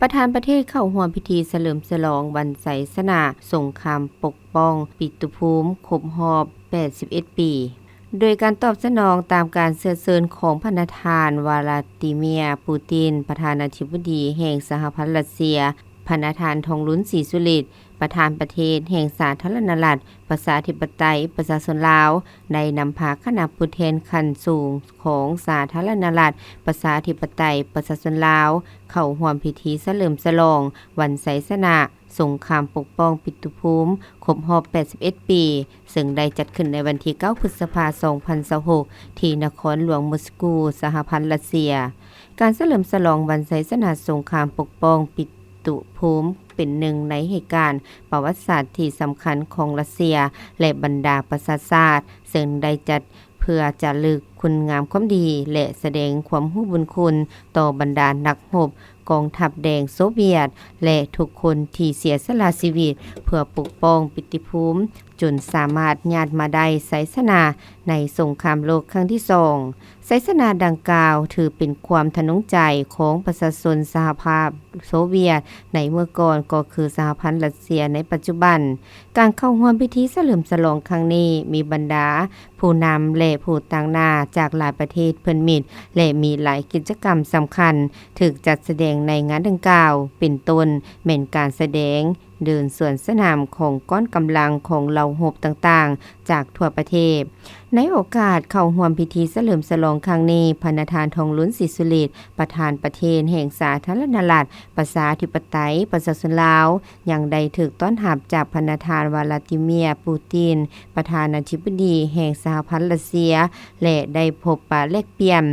ประธานประเทศเข้าร่วมพิธีเฉลิมฉลองวันไสสนาสงครามปกป้องปิตุภูมิครบรอบ 81 ปี โดยการตอบสนองตามการเชิญเชิญของพระประธานวลาดิเมียร์ปูตินประธานาธิบดีแห่งสหพันธ์รัสเซียพระประธานทองลุ้นศรีสุริตประธานประเทศแห่งสาธารณรัฐประชาธิปไตยประชาชนลาวได้นำพาคณะผู้แทนขั้นสูงของสาธารณรัฐประชาธิปไตยประชาชนลาวเข้าร่วมพิธีเฉลิมฉลองวันไสสนะสงครามปกป้องปิตุภูมิครบรอบ 81 ปีซึ่งได้จัดขึ้นในวันที่ 9 พฤษภาคม 2026 ที่นครหลวงมอสโกสหพันธ์รัสเซียการเฉลิมฉลองวันไสสนะสงครามปกป้องปิตุภูมิเป็นหนึ่งในเหตุการณ์ประวัติศาสตร์ที่สำคัญของรัสเซียและบรรดาประชาชาติซึ่งได้จัดเพื่อจะลึกคุณงามความดีและแสดงความรู้บุญคุณต่อบรรดานักรบกองทัพแดงโซเวียตและทุกคนที่เสียสละชีวิตเพื่อปกป้องปิติภูมิจนสามารถญาติมาได้ไสสนาในสงครามโลกครั้งที่2ไสสนาดังกล่าวถือเป็นความทะนงใจของประชาชนสหภาพโซเวียตในเมื่อก่อนก็คือสหพันธ์รัสเซียในปัจจุบันการเข้าร่วมพิธีเฉลิมฉลองครั้งนี้มีบรรดาผู้นำและผู้ต่างหน้าจากหลายประเทศเพิ่นมิตรและมีหลายกิจกรรมสำคัญถูกจัดแสดงในงานดังกล่าวเป็นต้นแม่นการแสดงเดินสวนสนามของก้อนกำลังของเหล่าหบต่างๆจากทั่วประเทศในโอกาสเข้าร่วมพิธีเฉลิมฉลองครั้งนี้พระประธานทองลุ้นศรีสุริตประธานประเทศแห่งสาธารณรัฐประชาธิปไตยประชาชนลาวยังได้ถูกต้อนรับจากพระประธานวลาดิเมียร์ปูตินประธานาธิบดีแห่งสหพันธ์รัสเซียและได้พบปะแลกเปลี่ยน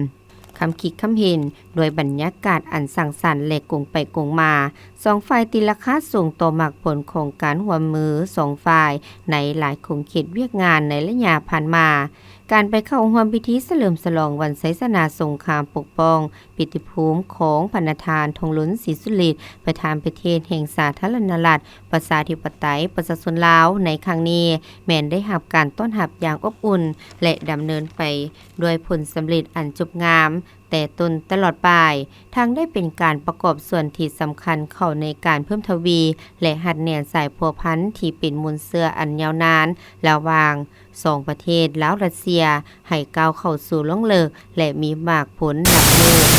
คำคิดคำเห็นโดยบรรยากาศอันสังสรรค์และกงไปกงมาสองฝ่ายตีราคาสูงต่อหมักผลของการร่วมมือสองฝ่ายในหลายโครงเขตเวียกงานในระยะผ่านมาการไปเข้าร่วมพิธีเฉลิมฉลองวันไสสนาสงครามปกป้องปิติภูมิของพระประธานทองลุ้นศรีสุริตประธานประเทศแห่งสาธารณรัฐประชาธิปไตยประชาชนลาวในครั้งนี้แม้นได้รับการต้อนรับอย่างอบอุ่นและดำเนินไปด้วยผลสำเร็จอันจบงามแต่ตนตลอดไปทางได้เป็นการประกอบส่วนที่สำคัญเข้าในการเพิ่มทวีและหัดแนนสายพัวพันธ์ที่เป็นมูลเสื่ออันยาวนานระหว่างสองประเทศลาวรัสเซียให้ก้าวเข้าสู่ล่องเลิกและมีมากผลนับมือ